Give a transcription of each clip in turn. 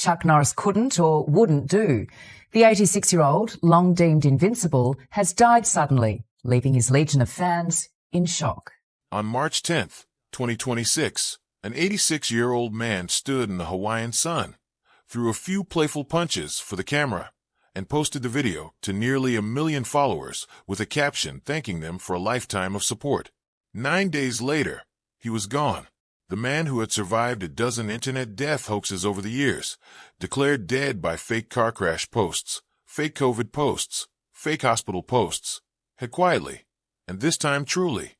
Chuck Norris couldn't or wouldn't do. The 86-year-old, long deemed invincible, has died suddenly, leaving his legion of fans in shock. On March 10, 2026, an 86-year-old man stood in the Hawaiian sun, threw a few playful punches for the camera, and posted the video to nearly 1 million followers with a caption thanking them for a lifetime of support. 9 days later, he was gone. The man, who had survived a dozen internet death hoaxes over the years, declared dead by fake car crash posts, fake COVID posts, fake hospital posts, had quietly, and this time truly,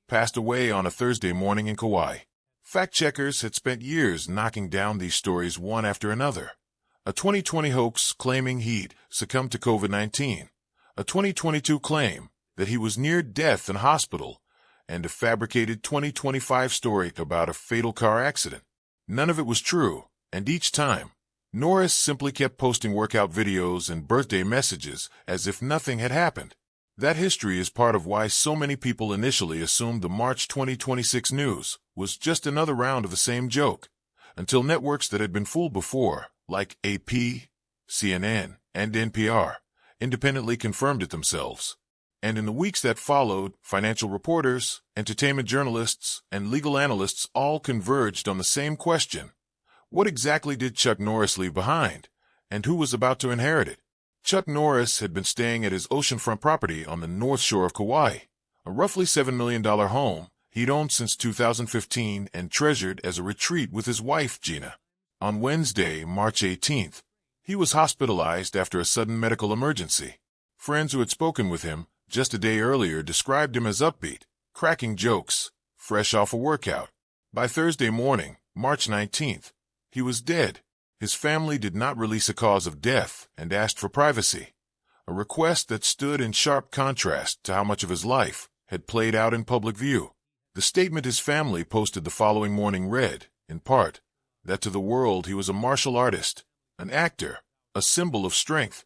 passed away on a Thursday morning in Kauai. Fact-checkers had spent years knocking down these stories one after another. A 2020 hoax claiming he'd succumbed to COVID-19, a 2022 claim that he was near death in hospital, and a fabricated 2025 story about a fatal car accident. None of it was true, and each time, Norris simply kept posting workout videos and birthday messages as if nothing had happened. That history is part of why so many people initially assumed the March 2026 news was just another round of the same joke, until networks that had been fooled before, like AP, CNN, and NPR, independently confirmed it themselves. And in the weeks that followed, financial reporters, entertainment journalists, and legal analysts all converged on the same question. What exactly did Chuck Norris leave behind, and who was about to inherit it? Chuck Norris had been staying at his oceanfront property on the north shore of Kauai, a roughly $7 million home he'd owned since 2015 and treasured as a retreat with his wife, Gina. On Wednesday, March 18th, he was hospitalized after a sudden medical emergency. Friends who had spoken with him just a day earlier described him as upbeat, cracking jokes, fresh off a workout. By Thursday morning, March 19th, he was dead. His family did not release a cause of death and asked for privacy, a request that stood in sharp contrast to how much of his life had played out in public view. The statement his family posted the following morning read, in part, that to the world he was a martial artist, an actor, a symbol of strength.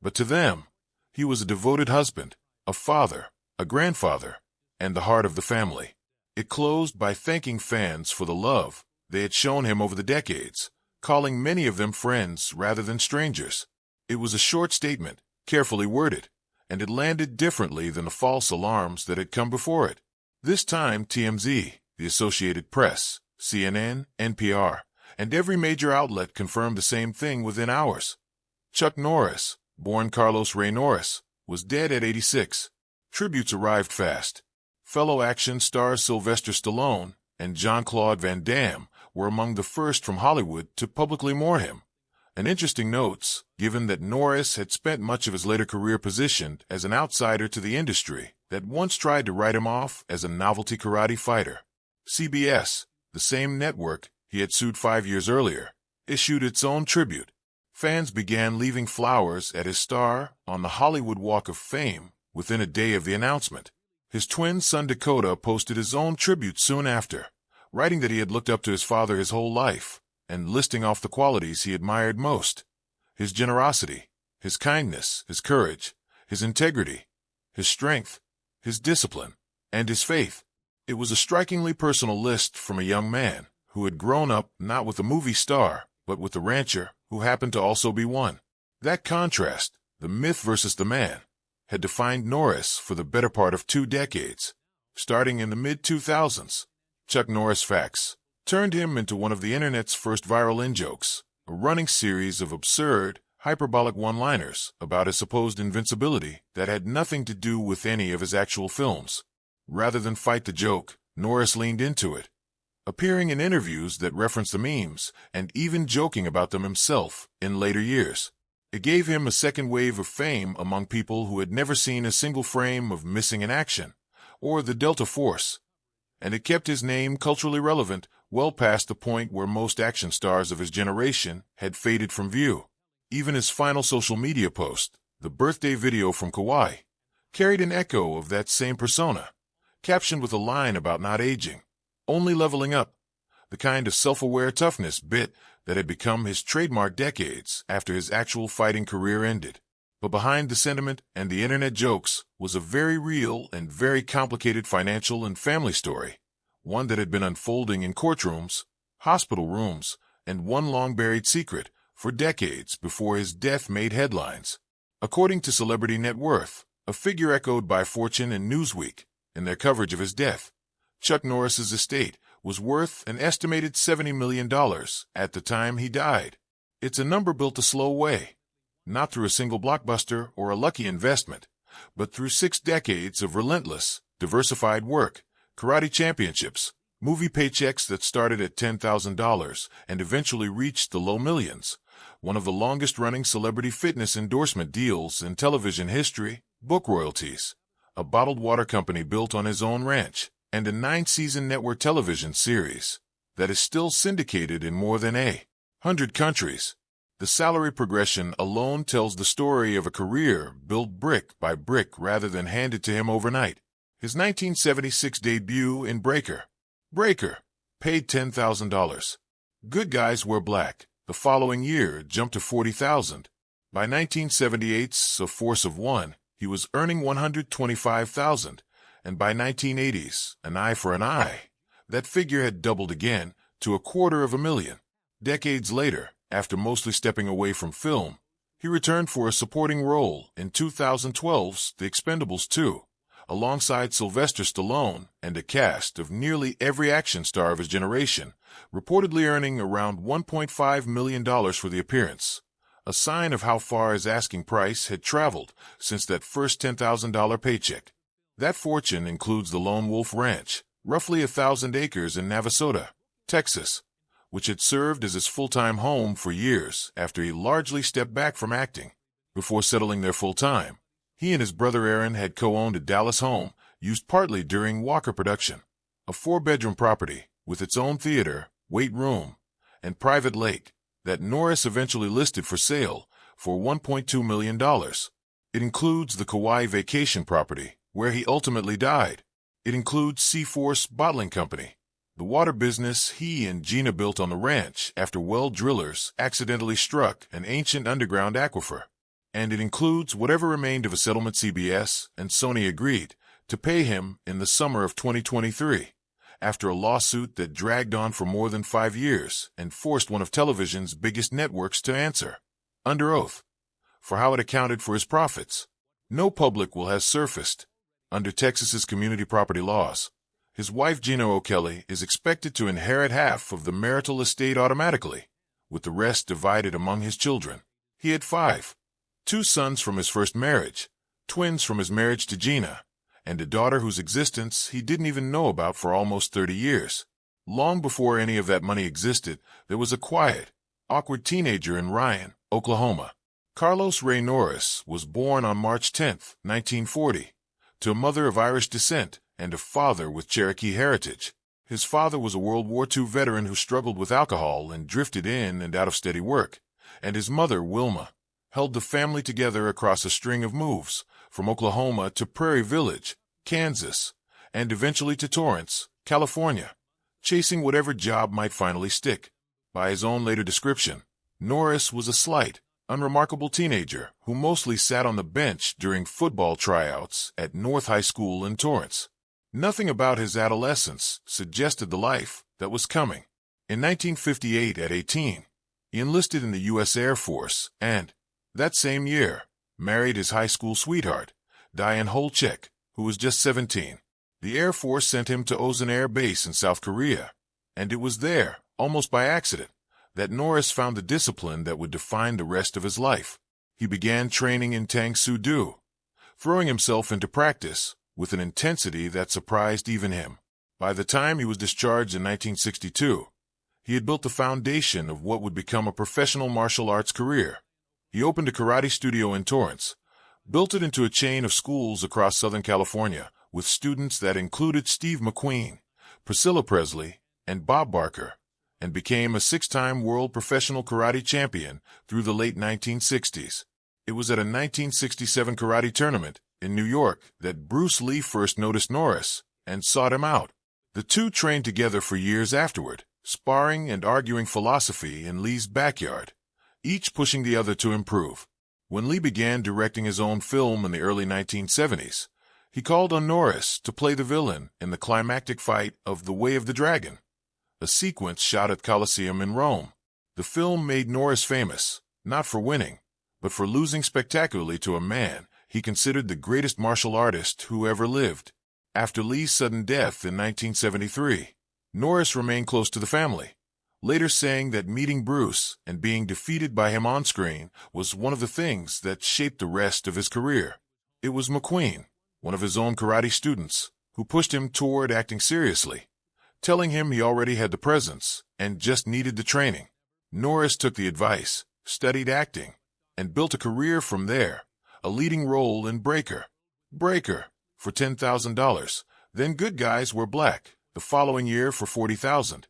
But to them, he was a devoted husband, a father, a grandfather, and the heart of the family. It closed by thanking fans for the love they had shown him over the decades, calling many of them friends rather than strangers. It was a short statement, carefully worded, and it landed differently than the false alarms that had come before it. This time TMZ, the Associated Press, CNN, NPR, and every major outlet confirmed the same thing within hours. Chuck Norris, born Carlos Ray Norris, was dead at 86. Tributes arrived fast. Fellow action stars Sylvester Stallone and Jean-Claude Van Damme were among the first from Hollywood to publicly mourn him. An interesting note, given that Norris had spent much of his later career positioned as an outsider to the industry that once tried to write him off as a novelty karate fighter. CBS, the same network he had sued 5 years earlier, issued its own tribute. Fans began leaving flowers at his star on the Hollywood Walk of Fame within a day of the announcement. His twin son Dakota posted his own tribute soon after, writing that he had looked up to his father his whole life and listing off the qualities he admired most: his generosity, his kindness, his courage, his integrity, his strength, his discipline, and his faith. It was a strikingly personal list from a young man who had grown up not with a movie star, but with a rancher who happened to also be one. That contrast, the myth versus the man, had defined Norris for the better part of 2 decades. Starting in the mid-2000s, Chuck Norris facts turned him into one of the internet's first viral in-jokes, a running series of absurd, hyperbolic one-liners about his supposed invincibility that had nothing to do with any of his actual films. Rather than fight the joke, Norris leaned into it, appearing in interviews that referenced the memes and even joking about them himself in later years. It gave him a second wave of fame among people who had never seen a single frame of Missing in Action or the Delta Force, and it kept his name culturally relevant well past the point where most action stars of his generation had faded from view. Even his final social media post, the birthday video from Kauai, carried an echo of that same persona, captioned with a line about not aging, only leveling up, the kind of self-aware toughness bit that had become his trademark decades after his actual fighting career ended. But behind the sentiment and the internet jokes was a very real and very complicated financial and family story, one that had been unfolding in courtrooms, hospital rooms, and one long-buried secret for decades before his death made headlines. According to Celebrity Net Worth, a figure echoed by Fortune and Newsweek in their coverage of his death, Chuck Norris's estate was worth an estimated $70 million at the time he died. It's a number built a slow way, not through a single blockbuster or a lucky investment, but through 6 decades of relentless, diversified work, karate championships, movie paychecks that started at $10,000 and eventually reached the low millions, one of the longest-running celebrity fitness endorsement deals in television history, book royalties, a bottled water company built on his own ranch, and a 9-season network television series that is still syndicated in more than 100 countries. The salary progression alone tells the story of a career built brick by brick rather than handed to him overnight. His 1976 debut in Breaker, paid $10,000. Good Guys Wear Black, the following year, jumped to $40,000. By 1978's A Force of One, he was earning $125,000. And by 1980's An Eye for an Eye, that figure had doubled again to $250,000. Decades later, after mostly stepping away from film, he returned for a supporting role in 2012's The Expendables 2, alongside Sylvester Stallone and a cast of nearly every action star of his generation, reportedly earning around $1.5 million for the appearance, a sign of how far his asking price had traveled since that first $10,000 paycheck. That fortune includes the Lone Wolf Ranch, roughly 1,000 acres in Navasota, Texas, which had served as his full-time home for years after he largely stepped back from acting. Before settling there full-time, he and his brother Aaron had co-owned a Dallas home used partly during Walker production, a 4-bedroom property with its own theater, weight room, and private lake that Norris eventually listed for sale for $1.2 million. It includes the Kauai vacation property, where he ultimately died. It includes Seaforce Bottling Company, the water business he and Gina built on the ranch after well drillers accidentally struck an ancient underground aquifer. And it includes whatever remained of a settlement CBS and Sony agreed to pay him in the summer of 2023, after a lawsuit that dragged on for more than 5 years and forced one of television's biggest networks to answer, under oath, for how it accounted for his profits. No public will have surfaced. Under Texas's community property laws, his wife Gina O'Kelly is expected to inherit half of the marital estate automatically, with the rest divided among his children. He had 5. 2 sons from his first marriage, twins from his marriage to Gina, and a daughter whose existence he didn't even know about for almost 30 years. Long before any of that money existed, there was a quiet, awkward teenager in Ryan, Oklahoma. Carlos Ray Norris was born on March 10, 1940, to a mother of Irish descent and a father with Cherokee heritage. His father was a World War II veteran who struggled with alcohol and drifted in and out of steady work, and his mother, Wilma, held the family together across a string of moves, from Oklahoma to Prairie Village, Kansas, and eventually to Torrance, California, chasing whatever job might finally stick. By his own later description, Norris was a slight, unremarkable teenager who mostly sat on the bench during football tryouts at North High School in Torrance. Nothing about his adolescence suggested the life that was coming. In 1958, at 18, he enlisted in the U.S. Air Force and, that same year, married his high school sweetheart, Diane Holchek, who was just 17. The Air Force sent him to Osan Air Base in South Korea, and it was there, almost by accident, that Norris found the discipline that would define the rest of his life. He began training in Tang Soo Do, throwing himself into practice with an intensity that surprised even him. By the time he was discharged in 1962, he had built the foundation of what would become a professional martial arts career. He opened a karate studio in Torrance, built it into a chain of schools across Southern California with students that included Steve McQueen, Priscilla Presley, and Bob Barker, and became a 6-time world professional karate champion through the late 1960s. It was at a 1967 karate tournament in New York that Bruce Lee first noticed Norris and sought him out. The two trained together for years afterward, sparring and arguing philosophy in Lee's backyard, each pushing the other to improve. When Lee began directing his own film in the early 1970s, he called on Norris to play the villain in the climactic fight of The Way of the Dragon, a sequence shot at Colosseum in Rome. The film made Norris famous, not for winning, but for losing spectacularly to a man he considered the greatest martial artist who ever lived. After Lee's sudden death in 1973, Norris remained close to the family, later saying that meeting Bruce and being defeated by him on screen was one of the things that shaped the rest of his career. It was McQueen, one of his own karate students, who pushed him toward acting seriously, telling him he already had the presence and just needed the training. Norris took the advice, studied acting, and built a career from there, a leading role in Breaker, for $10,000, then Good Guys Wear Black, the following year for $40,000,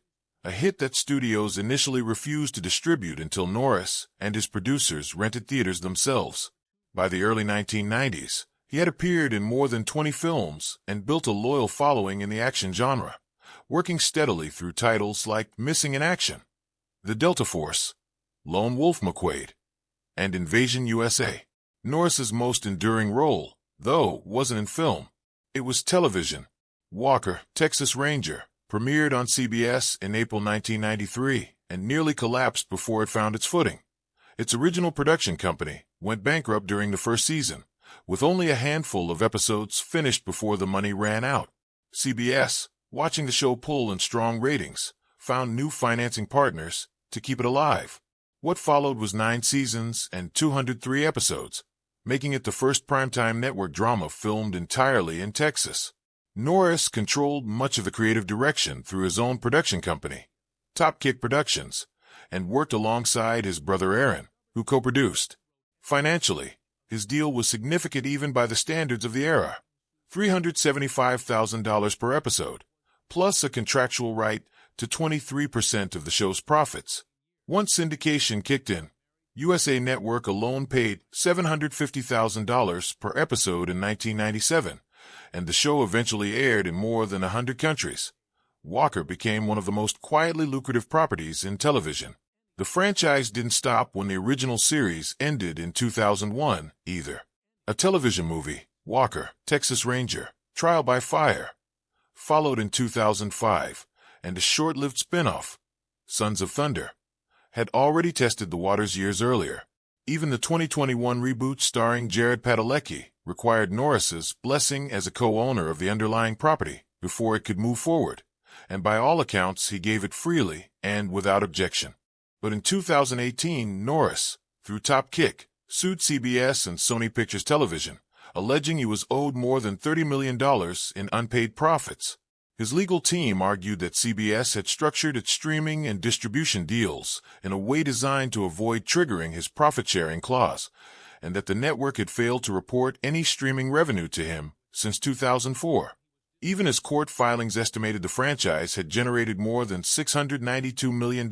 a hit that studios initially refused to distribute until Norris and his producers rented theaters themselves. By the early 1990s, he had appeared in more than 20 films and built a loyal following in the action genre, working steadily through titles like Missing in Action, The Delta Force, Lone Wolf McQuade, and Invasion USA. Norris's most enduring role, though, wasn't in film. It was television. Walker, Texas Ranger, premiered on CBS in April 1993 and nearly collapsed before it found its footing. Its original production company went bankrupt during the first season, with only a handful of episodes finished before the money ran out. CBS, watching the show pull in strong ratings, found new financing partners to keep it alive. What followed was 9 seasons and 203 episodes, making it the first primetime network drama filmed entirely in Texas. Norris controlled much of the creative direction through his own production company, Top Kick Productions, and worked alongside his brother Aaron, who co-produced. Financially, his deal was significant even by the standards of the era, $375,000 per episode, plus a contractual right to 23% of the show's profits. Once syndication kicked in, USA Network alone paid $750,000 per episode in 1997, and the show eventually aired in more than 100 countries. Walker became one of the most quietly lucrative properties in television. The franchise didn't stop when the original series ended in 2001, either. A television movie, Walker, Texas Ranger, Trial by Fire, followed in 2005, and a short-lived spin-off, Sons of Thunder, had already tested the waters years earlier. Even the 2021 reboot starring Jared Padalecki required Norris's blessing as a co-owner of the underlying property before it could move forward, and by all accounts he gave it freely and without objection. But in 2018, Norris, through Top Kick, sued CBS and Sony Pictures Television, alleging he was owed more than $30 million in unpaid profits. His legal team argued that CBS had structured its streaming and distribution deals in a way designed to avoid triggering his profit-sharing clause, and that the network had failed to report any streaming revenue to him since 2004. Even as court filings estimated the franchise had generated more than $692 million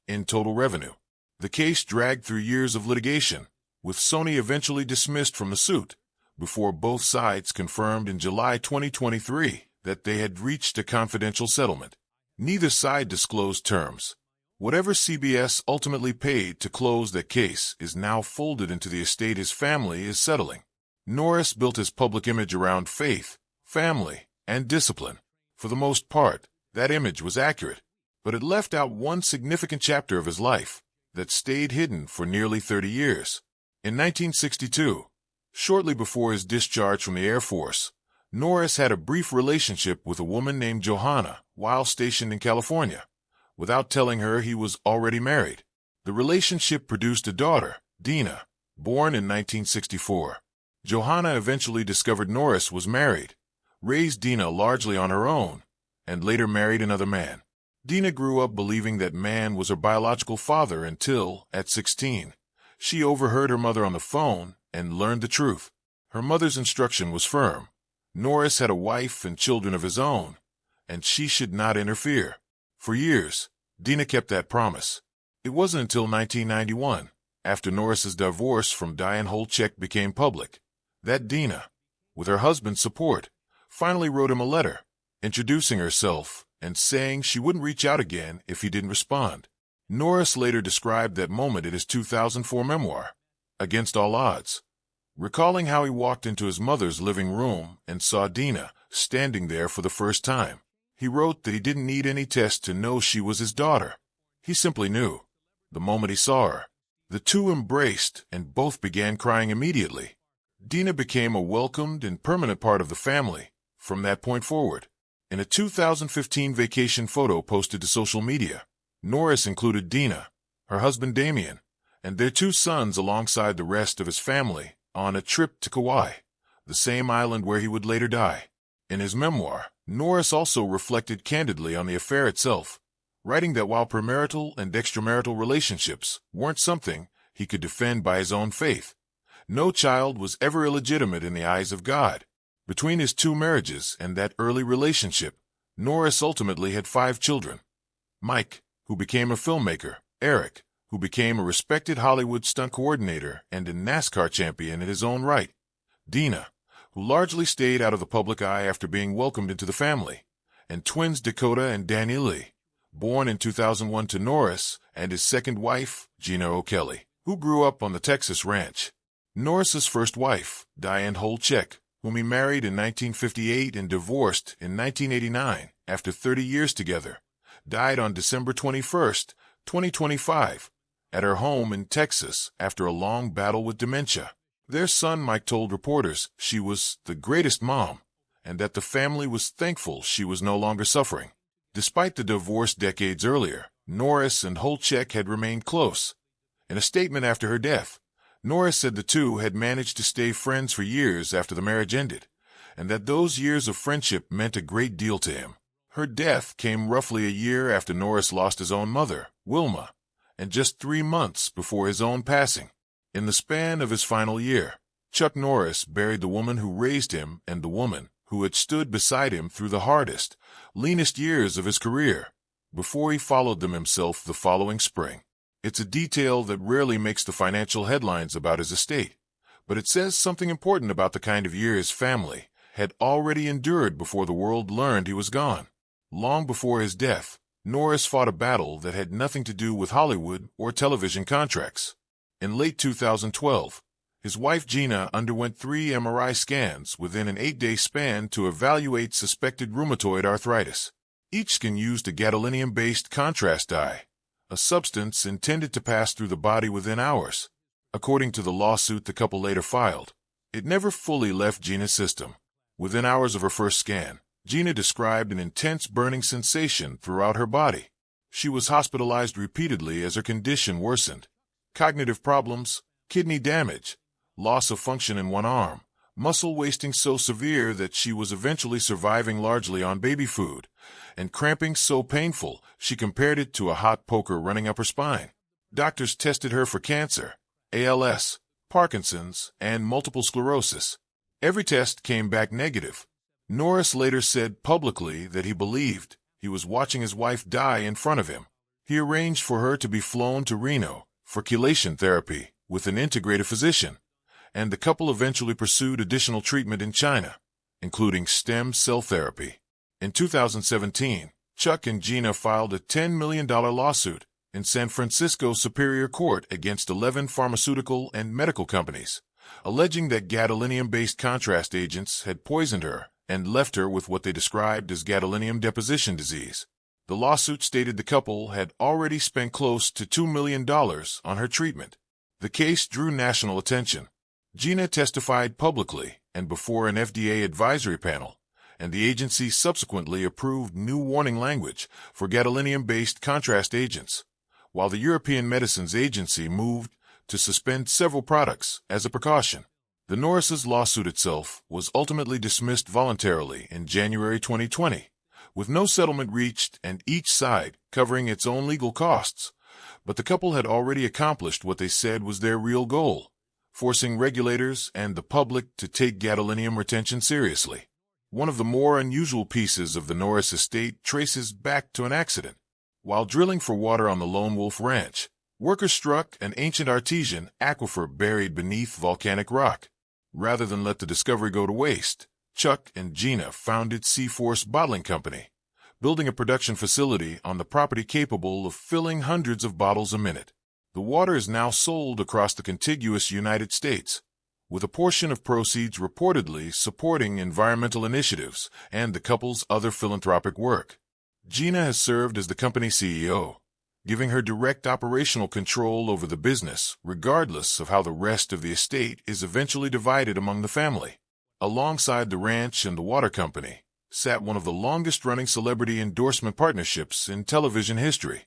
in total revenue. The case dragged through years of litigation, with Sony eventually dismissed from the suit, before both sides confirmed in July 2023 that they had reached a confidential settlement. Neither side disclosed terms. Whatever CBS ultimately paid to close that case is now folded into the estate his family is settling. Norris built his public image around faith, family, and discipline. For the most part, that image was accurate, but it left out one significant chapter of his life that stayed hidden for nearly 30 years. In 1962, shortly before his discharge from the Air Force, Norris had a brief relationship with a woman named Johanna while stationed in California, without telling her he was already married. The relationship produced a daughter, Dina, born in 1964. Johanna eventually discovered Norris was married, raised Dina largely on her own, and later married another man. Dina grew up believing that man was her biological father until, at 16, she overheard her mother on the phone and learned the truth. Her mother's instruction was firm. Norris had a wife and children of his own, and she should not interfere. For years, Dina kept that promise. It wasn't until 1991, after Norris's divorce from Diane Holcheck became public, that Dina, with her husband's support, finally wrote him a letter, introducing herself and saying she wouldn't reach out again if he didn't respond. Norris later described that moment in his 2004 memoir, Against All Odds, recalling how he walked into his mother's living room and saw Dina standing there for the first time. He wrote that he didn't need any test to know she was his daughter. He simply knew. the moment he saw her. The two embraced and both began crying immediately. Dina became a welcomed and permanent part of the family from that point forward. In a 2015 vacation photo posted to social media, Norris included Dina, her husband Damien, and their two sons alongside the rest of his family on a trip to Kauai, the same island where he would later die. In his memoir, Norris also reflected candidly on the affair itself, writing that while premarital and extramarital relationships weren't something he could defend by his own faith, no child was ever illegitimate in the eyes of God. Between his two marriages and that early relationship, Norris ultimately had 5 children. Mike, who became a filmmaker, Eric, who became a respected Hollywood stunt coordinator and a NASCAR champion in his own right, Dina, who largely stayed out of the public eye after being welcomed into the family, and twins Dakota and Danielle, born in 2001 to Norris and his second wife, Gina O'Kelly, who grew up on the Texas ranch. Norris's first wife, Diane Holcheck, whom he married in 1958 and divorced in 1989 after 30 years together, died on December 21, 2025, at her home in Texas after a long battle with dementia. Their son Mike told reporters she was the greatest mom and that the family was thankful she was no longer suffering. Despite the divorce decades earlier, Norris and Holcheck had remained close. In a statement after her death, Norris said the two had managed to stay friends for years after the marriage ended, and that those years of friendship meant a great deal to him. Her death came roughly a year after Norris lost his own mother, Wilma, and just 3 months before his own passing. In the span of his final year, Chuck Norris buried the woman who raised him and the woman who had stood beside him through the hardest, leanest years of his career, before he followed them himself the following spring. It's a detail that rarely makes the financial headlines about his estate, but it says something important about the kind of year his family had already endured before the world learned he was gone. Long before his death, Norris fought a battle that had nothing to do with Hollywood or television contracts. In late 2012, his wife Gina underwent 3 MRI scans within an 8-day span to evaluate suspected rheumatoid arthritis. Each scan used a gadolinium-based contrast dye, a substance intended to pass through the body within hours. According to the lawsuit the couple later filed, it never fully left Gina's system. Within hours of her first scan, Gina described an intense burning sensation throughout her body. She was hospitalized repeatedly as her condition worsened. Cognitive problems, kidney damage, loss of function in one arm, muscle wasting so severe that she was eventually surviving largely on baby food, and cramping so painful she compared it to a hot poker running up her spine. Doctors tested her for cancer, ALS, Parkinson's, and multiple sclerosis. Every test came back negative. Norris later said publicly that he believed he was watching his wife die in front of him. He arranged for her to be flown to Reno for chelation therapy with an integrative physician, and the couple eventually pursued additional treatment in China, including stem cell therapy. In 2017, Chuck and Gina filed a $10 million lawsuit in San Francisco Superior Court against 11 pharmaceutical and medical companies, alleging that gadolinium-based contrast agents had poisoned her and left her with what they described as gadolinium deposition disease. The lawsuit stated the couple had already spent close to $2 million on her treatment. The case drew national attention. Gina testified publicly and before an FDA advisory panel, and the agency subsequently approved new warning language for gadolinium-based contrast agents, while the European Medicines Agency moved to suspend several products as a precaution. The Norris' lawsuit itself was ultimately dismissed voluntarily in January 2020, with no settlement reached and each side covering its own legal costs. But the couple had already accomplished what they said was their real goal, forcing regulators and the public to take gadolinium retention seriously. One of the more unusual pieces of the Norris estate traces back to an accident. While drilling for water on the Lone Wolf Ranch, workers struck an ancient artesian aquifer buried beneath volcanic rock. Rather than let the discovery go to waste, Chuck and Gina founded Seaforce Bottling Company, building a production facility on the property capable of filling hundreds of bottles a minute. The water is now sold across the contiguous United States, with a portion of proceeds reportedly supporting environmental initiatives and the couple's other philanthropic work. Gina has served as the company CEO, giving her direct operational control over the business, regardless of how the rest of the estate is eventually divided among the family. Alongside the ranch and the water company sat one of the longest-running celebrity endorsement partnerships in television history.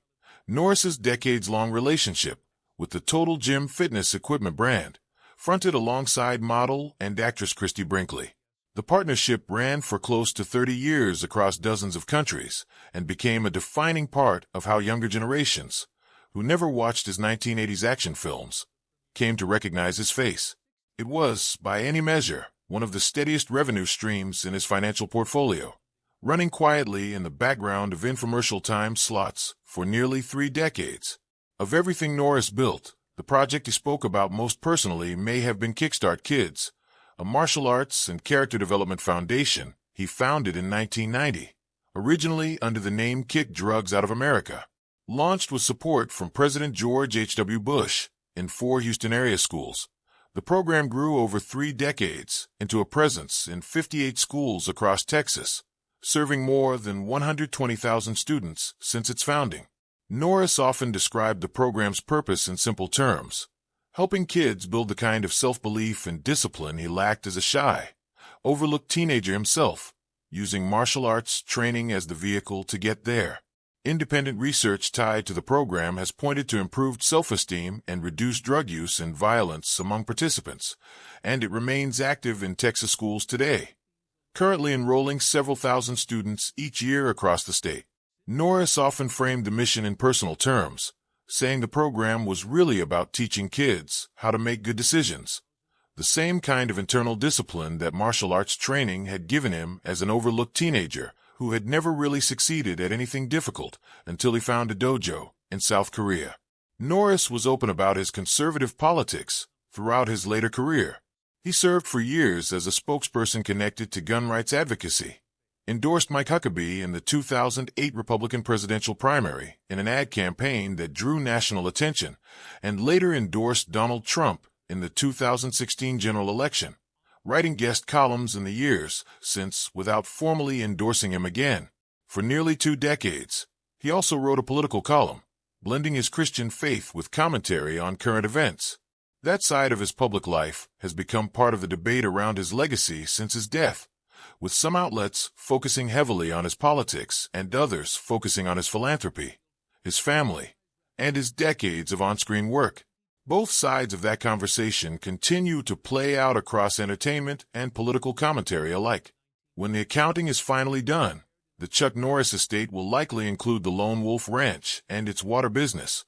Norris's decades-long relationship with the Total Gym fitness equipment brand, fronted alongside model and actress Christy Brinkley. The partnership ran for close to 30 years across dozens of countries and became a defining part of how younger generations, who never watched his 1980s action films, came to recognize his face. It was, by any measure, one of the steadiest revenue streams in his financial portfolio, running quietly in the background of infomercial time slots for nearly 3 decades. Of everything Norris built, the project he spoke about most personally may have been Kickstart Kids, a martial arts and character development foundation he founded in 1990, originally under the name Kick Drugs Out of America. Launched with support from President George H.W. Bush in 4 Houston area schools, the program grew over 3 decades into a presence in 58 schools across Texas, serving more than 120,000 students since its founding. Norris often described the program's purpose in simple terms: helping kids build the kind of self-belief and discipline he lacked as a shy, overlooked teenager himself, using martial arts training as the vehicle to get there. Independent research tied to the program has pointed to improved self-esteem and reduced drug use and violence among participants, and it remains active in Texas schools today, currently enrolling several thousand students each year across the state. Norris often framed the mission in personal terms, saying the program was really about teaching kids how to make good decisions, the same kind of internal discipline that martial arts training had given him as an overlooked teenager who had never really succeeded at anything difficult until he found a dojo in South Korea. Norris was open about his conservative politics throughout his later career. He served for years as a spokesperson connected to gun rights advocacy, endorsed Mike Huckabee in the 2008 Republican presidential primary in an ad campaign that drew national attention, and later endorsed Donald Trump in the 2016 general election, writing guest columns in the years since without formally endorsing him again. For nearly 2 decades, he also wrote a political column, blending his Christian faith with commentary on current events. That side of his public life has become part of the debate around his legacy since his death, with some outlets focusing heavily on his politics and others focusing on his philanthropy, his family, and his decades of on-screen work. Both sides of that conversation continue to play out across entertainment and political commentary alike. When the accounting is finally done, the Chuck Norris estate will likely include the Lone Wolf Ranch and its water business,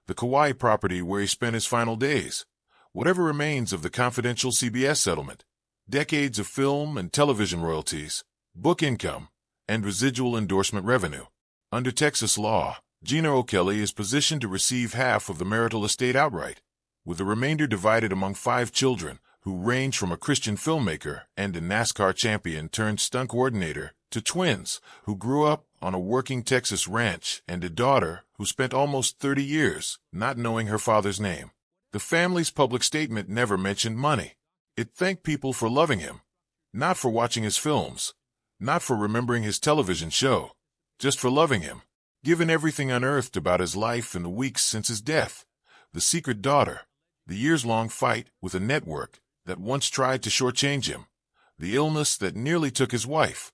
the Kauai property where he spent his final days, whatever remains of the confidential CBS settlement, decades of film and television royalties, book income, and residual endorsement revenue. Under Texas law, Gina O'Kelly is positioned to receive half of the marital estate outright, with the remainder divided among 5 children who range from a Christian filmmaker and a NASCAR champion turned stunt coordinator to twins who grew up on a working Texas ranch and a daughter who spent almost 30 years not knowing her father's name. The family's public statement never mentioned money. It thanked people for loving him, not for watching his films, not for remembering his television show, just for loving him. Given everything unearthed about his life in the weeks since his death, the secret daughter, the years-long fight with a network that once tried to shortchange him, the illness that nearly took his wife,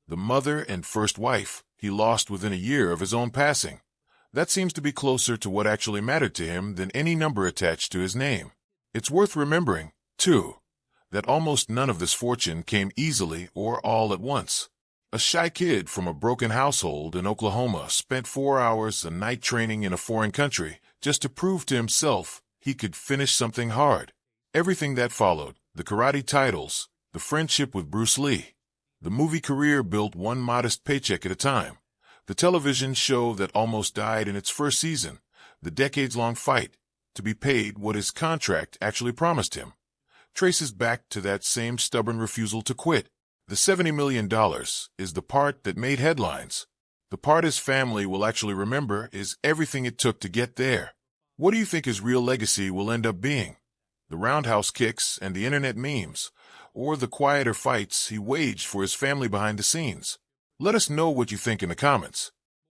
the mother and first wife he lost within a year of his own passing, that seems to be closer to what actually mattered to him than any number attached to his name. It's worth remembering, too, that almost none of this fortune came easily or all at once. A shy kid from a broken household in Oklahoma spent 4 hours a night training in a foreign country just to prove to himself he could finish something hard. Everything that followed, the karate titles, the friendship with Bruce Lee, the movie career built one modest paycheck at a time, the television show that almost died in its first season, the decades-long fight to be paid what his contract actually promised him, traces back to that same stubborn refusal to quit. The $70 million is the part that made headlines. The part his family will actually remember is everything it took to get there. What do you think his real legacy will end up being? The roundhouse kicks and the internet memes, or the quieter fights he waged for his family behind the scenes? Let us know what you think in the comments.